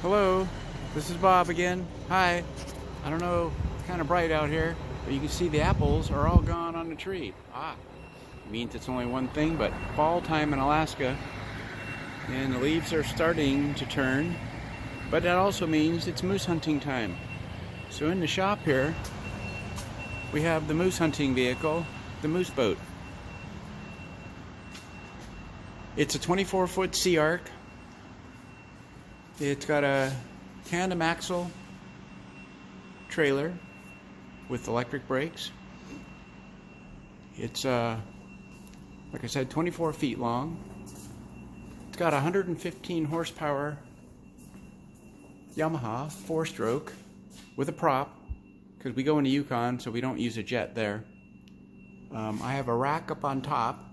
Hello, this is Bob again. Hi. I don't know, it's kind of bright out here, but you can see the apples are all gone on the tree. Means it's only one thing, but fall time in Alaska, and the leaves are starting to turn, but that also means it's moose hunting time. So in the shop here, we have the moose hunting vehicle, the moose boat. It's a 24-foot Sea Ark. It's got a tandem axle trailer with electric brakes. It's like I said, 24 feet long. It's got 115 horsepower Yamaha 4-stroke with a prop, because we go into Yukon, so we don't use a jet there. I have a rack up on top.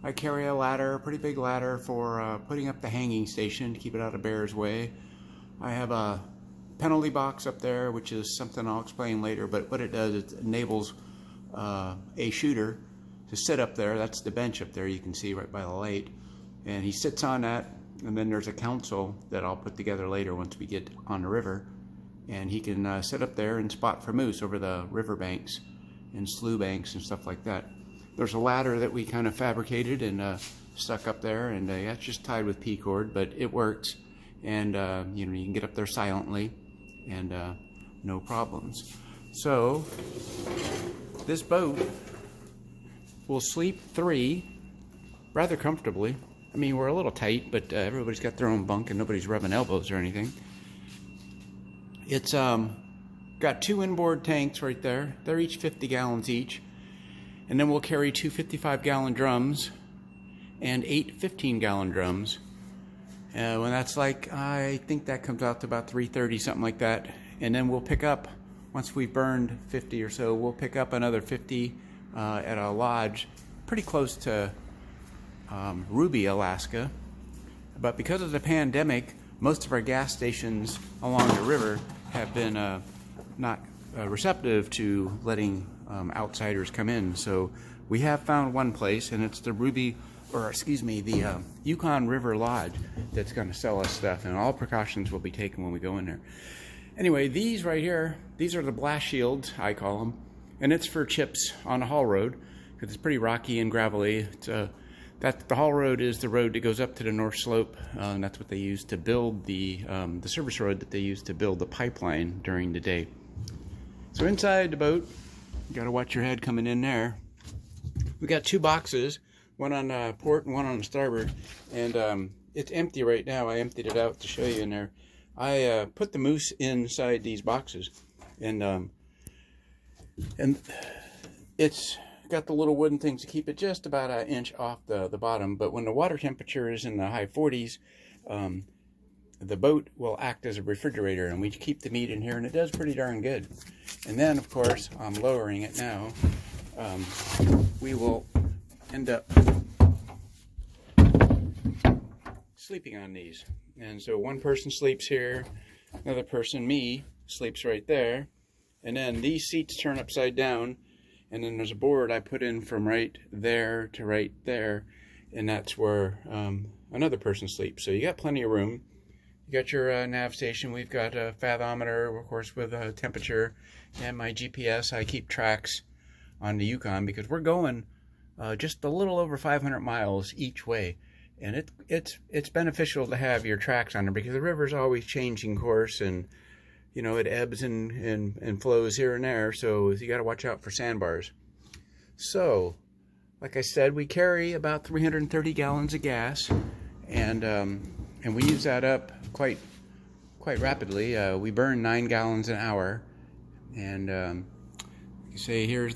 I carry a ladder, a pretty big ladder for putting up the hanging station to keep it out of bear's way. I have a penalty box up there, which is something I'll explain later, but what it does, it enables a shooter to sit up there. That's the bench up there you can see right by the light. And he sits on that, and then there's a console that I'll put together later once we get on the river. And he can sit up there and spot for moose over the river banks and slough banks and stuff like that. There's a ladder that we kind of fabricated and stuck up there, and that's just tied with P-cord, but it works. And you know, you can get up there silently and no problems. So this boat will sleep 3 rather comfortably. I mean, we're a little tight, but everybody's got their own bunk and nobody's rubbing elbows or anything. It's got 2 inboard tanks right there. They're each 50 gallons each. And then we'll carry 2 55-gallon drums and 8 15-gallon drums. When that's like, I think that comes out to about 330, something like that. And then we'll pick up, once we've burned 50 or so, we'll pick up another 50 at a lodge pretty close to Ruby, Alaska. But because of the pandemic, most of our gas stations along the river have been not receptive to letting outsiders come in. So we have found one place, and it's the the Yukon River Lodge that's going to sell us stuff, and all precautions will be taken when we go in there. Anyway, these right here, these are the blast shields, I call them, and it's for chips on the haul road because it's pretty rocky and gravelly. It's the haul road is the road that goes up to the North Slope, and that's what they use to build the service road that they use to build the pipeline during the day. So inside the boat, you got to watch your head coming in there. We got 2 boxes, one on port and one on starboard, and it's empty right now. I emptied it out to show you in there. I put the moose inside these boxes, and it's got the little wooden things to keep it just about an inch off the bottom. But when the water temperature is in the high 40s, the boat will act as a refrigerator, and we keep the meat in here, and it does pretty darn good. And then, of course, I'm lowering it now. We will end up sleeping on these. And so one person sleeps here, another person, me, sleeps right there. And then these seats turn upside down, and then there's a board I put in from right there to right there, and that's where another person sleeps. So you got plenty of room. You got your nav station. We've got a fathometer, of course, with temperature, and my GPS. I keep tracks on the Yukon because we're going just a little over 500 miles each way, and it's beneficial to have your tracks on there because the river's always changing course, and you know, it ebbs and flows here and there, so you got to watch out for sandbars. So, like I said, we carry about 330 gallons of gas, and we use that up quite rapidly. We burn 9 gallons an hour, and you say there's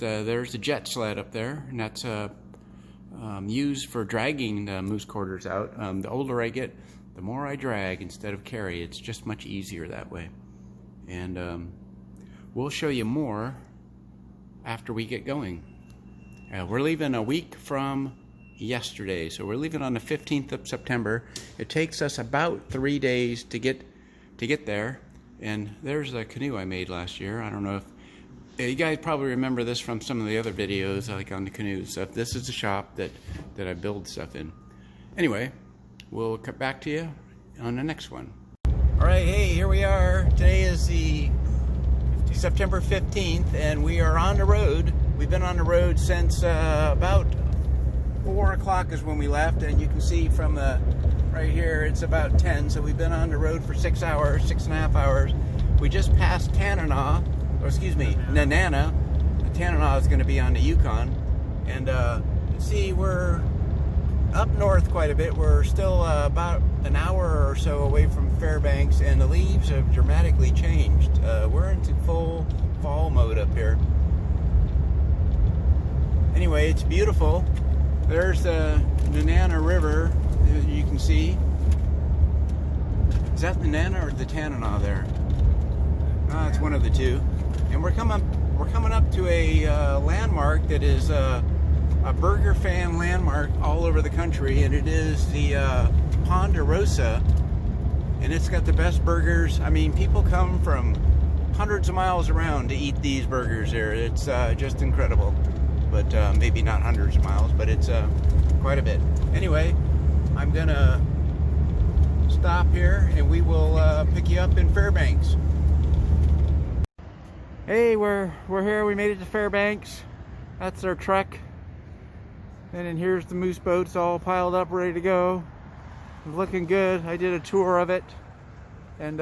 the jet sled up there, and that's used for dragging the moose quarters out. The older I get, the more I drag instead of carry. It's just much easier that way. And we'll show you more after we get going. We're leaving a week from yesterday, so we're leaving on the 15th of September. It takes us about 3 days to get there. And there's a canoe I made last year. I don't know if you guys probably remember this from some of the other videos, like on the canoe stuff. This is the shop that I build stuff in. Anyway, we'll cut back to you on the next one. Alright, hey, here we are. Today is the September 15th, and we are on the road. We've been on the road since about 4 o'clock is when we left, and you can see from right here it's about 10, so we've been on the road for 6 hours, 6.5 hours. We just passed Tanana, or excuse me, Nenana. Tanana is going to be on the Yukon, and you see we're up north quite a bit. We're still about an hour or so away from Fairbanks, and the leaves have dramatically changed. We're into full fall mode up here. Anyway, it's beautiful. There's the Yukon River, you can see. Is that the Nenana or the Tanana there? It's one of the two. And we're coming up to a landmark that is a burger fan landmark all over the country, and it is the Ponderosa, and it's got the best burgers. I mean, people come from hundreds of miles around to eat these burgers here. It's just incredible. But maybe not hundreds of miles, but it's quite a bit. Anyway, I'm gonna stop here and we will pick you up in Fairbanks. Hey, we're here. We made it to Fairbanks. That's our truck. And then here's the moose boats all piled up, ready to go. It's looking good. I did a tour of it, and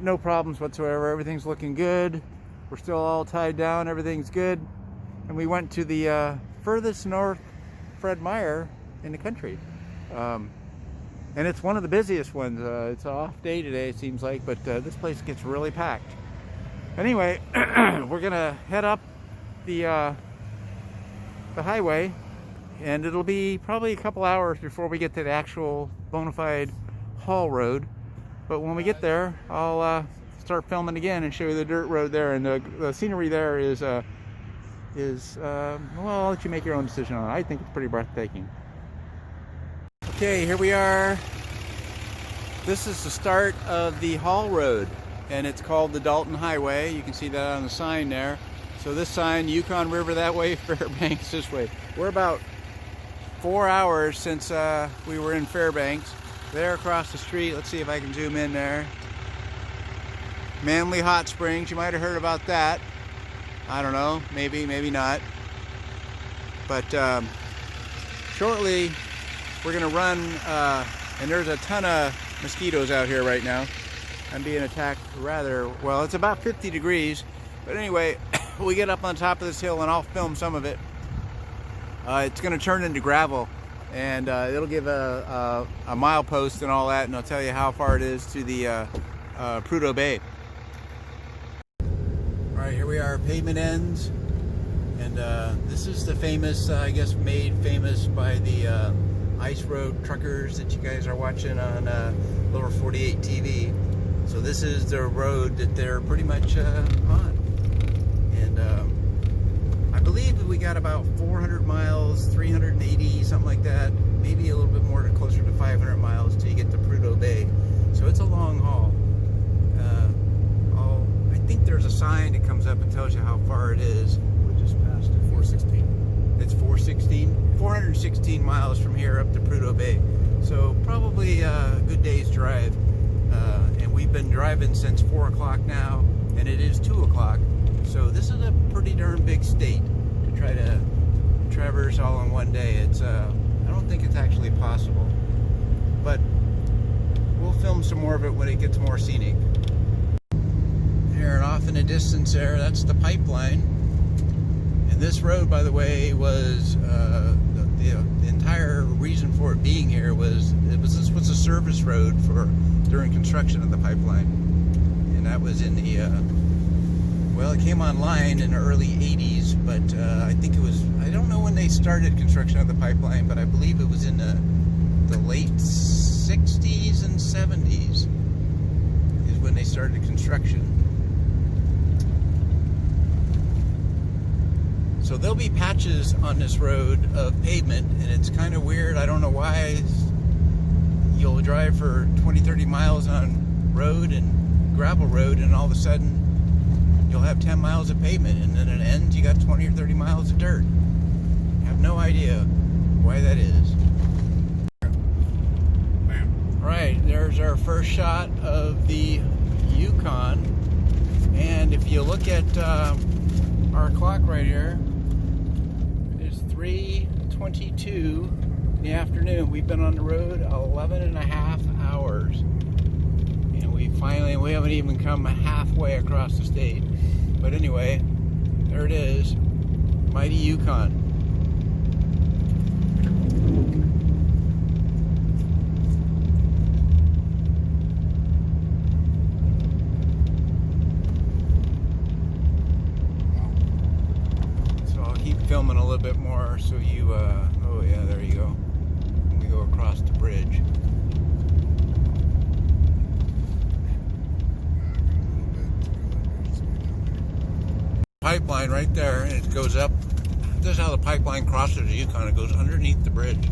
no problems whatsoever. Everything's looking good. We're still all tied down. Everything's good. And we went to the furthest north Fred Meyer in the country. And it's one of the busiest ones. It's an off day today, it seems like, but this place gets really packed. Anyway, we're gonna head up the highway, and it'll be probably a couple hours before we get to the actual bona fide haul road. But when we get there, I'll start filming again and show you the dirt road there, and the scenery there is well, I'll let you make your own decision on it. I think it's pretty breathtaking. Okay, here we are. This is the start of the haul road, and it's called the Dalton Highway. You can see that on the sign there. So this sign, Yukon River that way, Fairbanks this way. We're about 4 hours since we were in Fairbanks. There across the street, let's see if I can zoom in there. Manly Hot Springs, you might have heard about that. I don't know, maybe, maybe not. But shortly we're gonna run, and there's a ton of mosquitoes out here right now. I'm being attacked rather, well, it's about 50 degrees. But anyway, we get up on top of this hill and I'll film some of it. It's gonna turn into gravel, and it'll give a milepost and all that, and I'll tell you how far it is to the Prudhoe Bay. Alright, here we are, pavement ends, and this is the famous, I guess made famous by the ice road truckers that you guys are watching on Lower 48 TV. So this is the road that they're pretty much on. And I believe we got about 400 miles, 380, something like that, maybe a little bit more, closer to 500 miles till you get to Prudhoe Bay. So it's a long haul. I think there's a sign that comes up and tells you how far it is. We just passed it, 416. It's 416 miles from here up to Prudhoe Bay. So probably a good day's drive. And we've been driving since 4 o'clock now, and it is 2 o'clock. So this is a pretty darn big state to try to traverse all in one day. It's I don't think it's actually possible, but we'll film some more of it when it gets more scenic. Here and off in the distance there, that's the pipeline. And this road, by the way, was the entire reason for it being here was this was a service road during construction of the pipeline, and that was in the well, it came online in the early 80s, but I think it was, I don't know when they started construction of the pipeline, but I believe it was in the late 60s and 70s is when they started construction. So there'll be patches on this road of pavement, and it's kind of weird. I don't know why. You'll drive for 20-30 miles on road and gravel road, and all of a sudden you'll have 10 miles of pavement, and then at it ends you got 20 or 30 miles of dirt. I have no idea why that is. Bam. Right, there's our first shot of the Yukon, and if you look at our clock right here, it's 3:22 in the afternoon. We've been on the road 11 and a half hours, and we haven't even come halfway across the state. But anyway, there it is, mighty Yukon. Filming a little bit more so you oh yeah, there you go. We go across the bridge. Pipeline right there, and it goes up. This is how the pipeline crosses the Yukon. It goes underneath the bridge.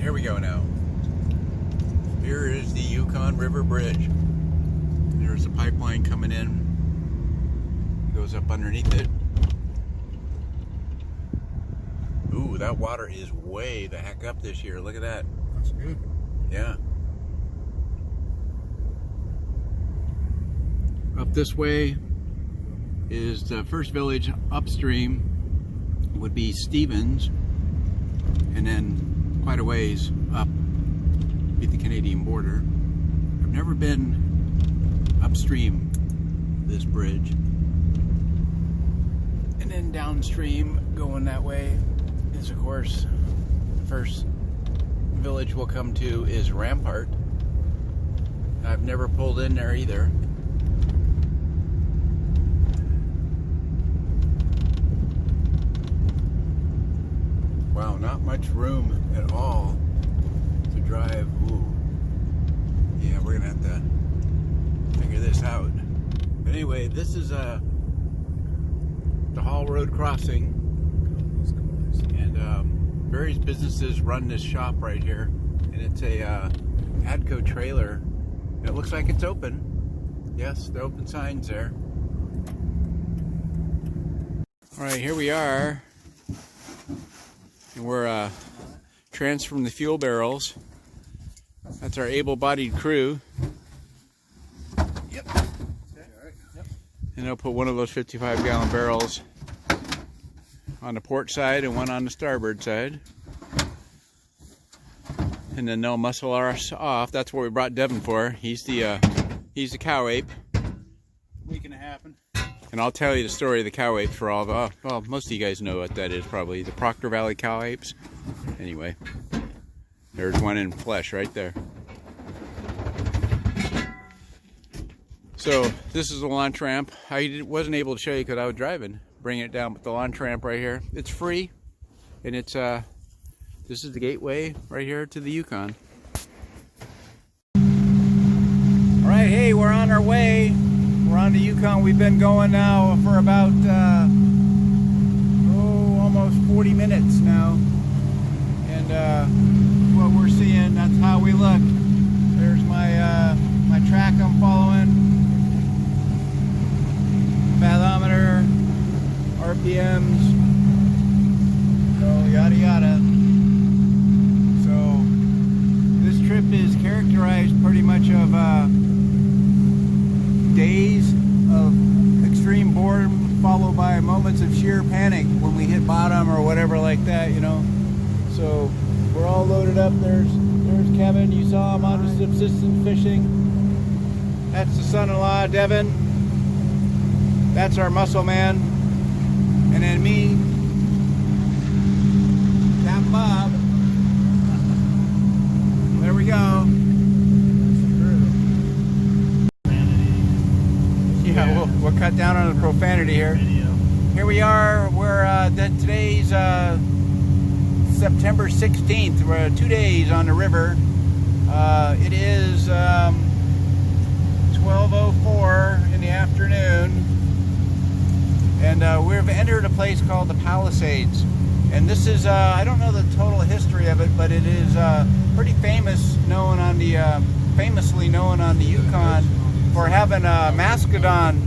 Here we go now. Here is the Yukon River Bridge. There's a pipeline coming in. It goes up underneath it. Ooh, that water is way the heck up this year. Look at that. That's good. Yeah. Up this way is the first village upstream would be Stevens, and then quite a ways up be the Canadian border. I've never been upstream this bridge. And then downstream going that way is, of course, the first village we'll come to is Rampart. I've never pulled in there either. Wow, not much room at all to drive. Ooh. Yeah, we're gonna have to figure this out. But anyway, this is the Hall Road crossing, and various businesses run this shop right here, and it's a Adco trailer. And it looks like it's open. Yes, the open signs there. All right, here we are. And we're transferring the fuel barrels. That's our able-bodied crew. Yep. And they'll put one of those 55-gallon barrels on the port side and one on the starboard side. And then they'll muscle us off. That's what we brought Devin for. He's the cow ape. Making it happen. And I'll tell you the story of the cow apes for all of, well, most of you guys know what that is probably. The Proctor Valley cow apes. Anyway, there's one in flesh right there. So this is the launch ramp. I wasn't able to show you because I was driving, bringing it down, but the launch ramp right here, it's free. And it's, this is the gateway right here to the Yukon. All right, hey, we're on our way. We're on the Yukon. We've been going now for about almost 40 minutes now, and what we're seeing, that's how we look. There's my my track I'm following, bathymeter, RPMs, so yada yada. So this trip is characterized pretty much of days of extreme boredom followed by moments of sheer panic when we hit bottom or whatever like that, you know. So we're all loaded up. There's Kevin, you saw him on the subsistence fishing. That's the son-in-law, Devin. That's our muscle man. And then me, Captain Bob. There we go. Yeah, we'll cut down on the profanity here. Here we are. We're today's September 16th. We're 2 days on the river. It is 12:04 in the afternoon, and we've entered a place called the Palisades. And this is, I don't know the total history of it, but it is pretty famously known on the Yukon for having a mastodon,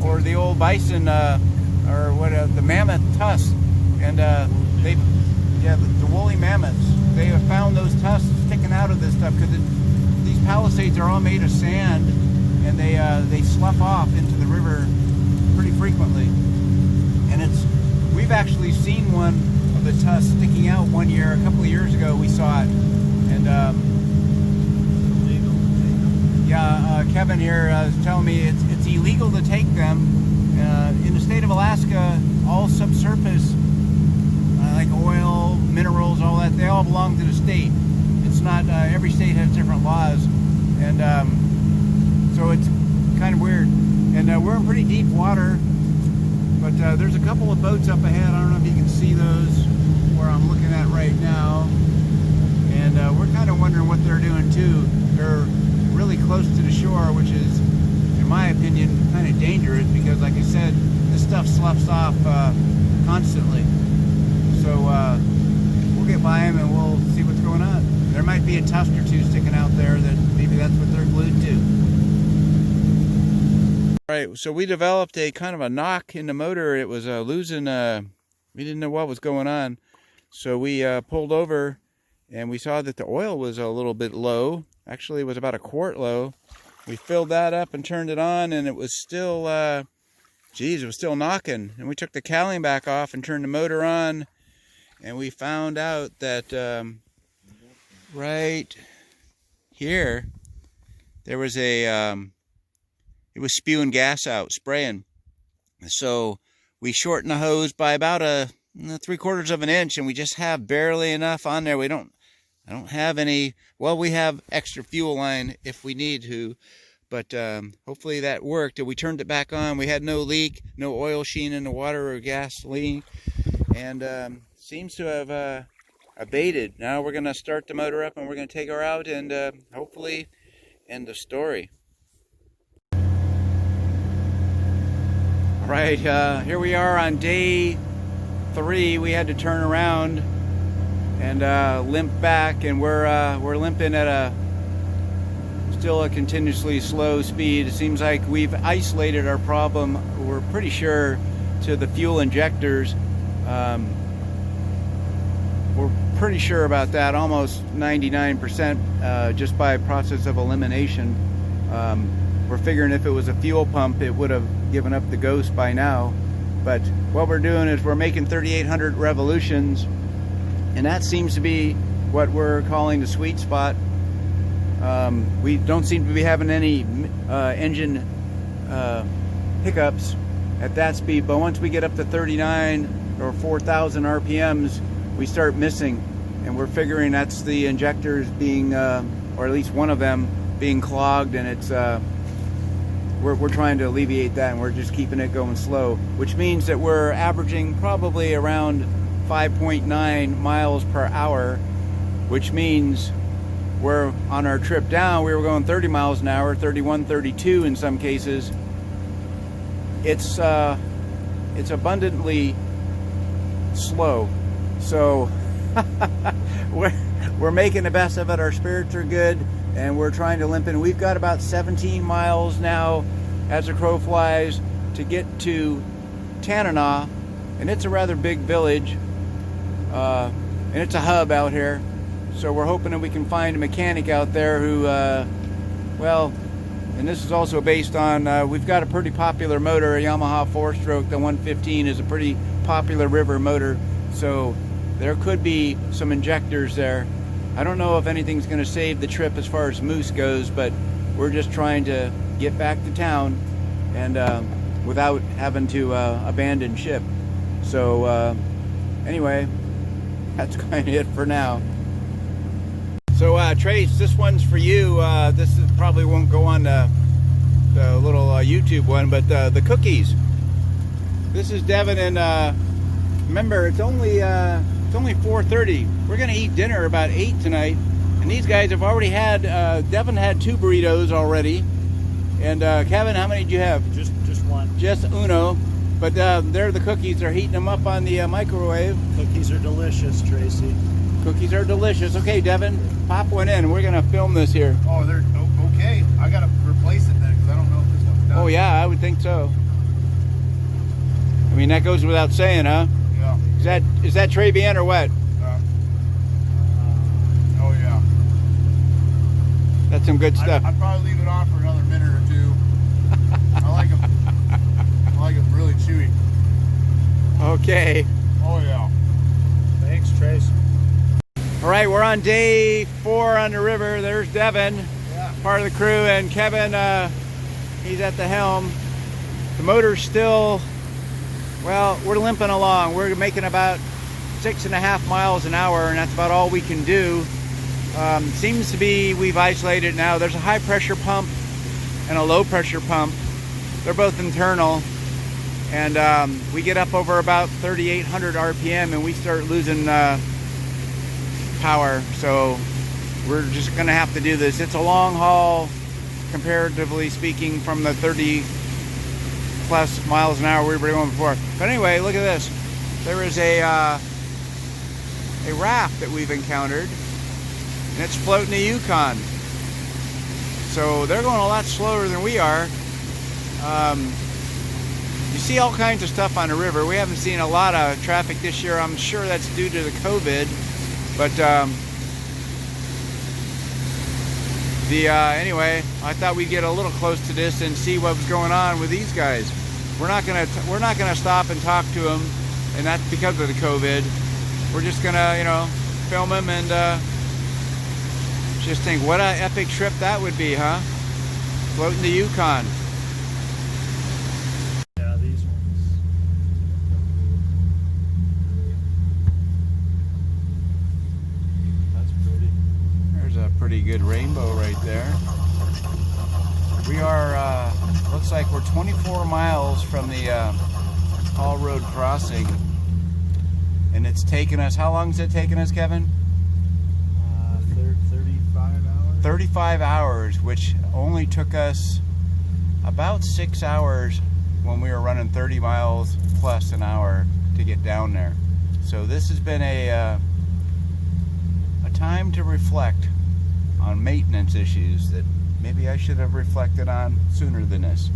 or the old bison, or what, the mammoth tusk. And the woolly mammoths. They have found those tusks sticking out of this stuff because these Palisades are all made of sand, and they slough off into the river pretty frequently. And we've actually seen one of the tusks sticking out one year. A couple of years ago we saw it. And Kevin here is telling me it's illegal to take them. In the state of Alaska, all subsurface, like oil, minerals, all that, they all belong to the state. It's not, every state has different laws. And so it's kind of weird. And we're in pretty deep water, but there's a couple of boats up ahead. I don't know if you can see those where I'm looking at right now. And we're kind of wondering what they're doing too. They're really close to the shore, which is, in my opinion, kind of dangerous because, like I said, this stuff sloughs off constantly. So we'll get by them and we'll see what's going on. There might be a tusk or two sticking out there that maybe that's what they're glued to. All right, so we developed a kind of a knock in the motor. It was losing, we didn't know what was going on. So we pulled over and we saw that the oil was a little bit low. Actually, it was about a quart low. We filled that up and turned it on, and it was still, it was still knocking. And we took the cowling back off and turned the motor on, and we found out that right here, there was it was spewing gas out, spraying. So we shortened the hose by about 3/4 of an inch, and we just have barely enough on there. I don't have any, well, we have extra fuel line if we need to, but hopefully that worked. And we turned it back on. We had no leak, no oil sheen in the water or gasoline, and seems to have abated. Now we're going to start the motor up and we're going to take her out and hopefully end the story. All right, here we are on day 3. We had to turn around and limp back, and we're limping at still a continuously slow speed. It seems like we've isolated our problem, we're pretty sure, to the fuel injectors. We're pretty sure about that, almost 99%, just by process of elimination. We're figuring if it was a fuel pump, it would have given up the ghost by now. But what we're doing is we're making 3,800 revolutions, and that seems to be what we're calling the sweet spot. We don't seem to be having any engine hiccups at that speed, but once we get up to 39 or 4,000 RPMs, we start missing, and we're figuring that's the injectors being, or at least one of them being clogged, and it's we're trying to alleviate that, and we're just keeping it going slow, which means that we're averaging probably around 5.9 miles per hour, which means we're on our trip down, we were going 30 miles an hour, 31, 32 in some cases. It's abundantly slow. So we're making the best of it. Our spirits are good, and we're trying to limp in. We've got about 17 miles now as the crow flies to get to Tanana, and it's a rather big village, and it's a hub out here. So we're hoping that we can find a mechanic out there who, well, and this is also based on, we've got a pretty popular motor, a Yamaha 4-stroke. The 115 is a pretty popular river motor, so there could be some injectors there. I don't know if anything's going to save the trip as far as moose goes, but we're just trying to get back to town and without having to abandon ship. So anyway, that's kind of it for now. So Trace, this one's for you. This probably won't go on the little YouTube one, but the cookies. This is Devin, and remember, it's only 4:30. We're gonna eat dinner about 8 tonight, and these guys have already had. Devin had 2 burritos already, and Kevin, how many did you have? Just one. Just uno. But there the cookies. They're heating them up on the microwave. Cookies are delicious, Tracy. Cookies are delicious. Okay, Devin, pop one in. We're going to film this here. Oh, they're okay. I got to replace it then because I don't know if this one's done. Oh, yeah, I would think so. I mean, that goes without saying, huh? Yeah. Is that Travian or what? Oh, yeah. That's some good stuff. I'd probably leave it on for another minute or two. I like them really chewy. Okay. Oh, yeah. Thanks, Trace. All right, we're on day 4 on the river. There's Devin, part of the crew, and Kevin, he's at the helm. The motor's still, well, we're limping along. We're making about 6.5 miles an hour, and that's about all we can do. Seems to be we've isolated now. There's a high pressure pump and a low pressure pump. They're both internal, and we get up over about 3,800 RPM and we start losing power. So we're just gonna have to do this. It's a long haul, comparatively speaking, from the 30 plus miles an hour we were going before. But anyway, look at this. There is a raft that we've encountered, and it's floating the Yukon. So they're going a lot slower than we are. You see all kinds of stuff on the river. We haven't seen a lot of traffic this year. I'm sure that's due to the COVID. But anyway, I thought we'd get a little close to this and see what was going on with these guys. We're not gonna stop and talk to them, and that's because of the COVID. We're just gonna, you know, film them and just think what an epic trip that would be, huh? Floating the Yukon. Yeah, these ones. That's pretty. There's a pretty good rainbow right there. We are, looks like we're 24 miles from the Hall Road crossing. And it's taken us, how long has it taken us, Kevin? 35 hours. 35 hours, which only took us about 6 hours when we were running 30 miles plus an hour to get down there. So this has been a time to reflect on maintenance issues that maybe I should have reflected on sooner than this.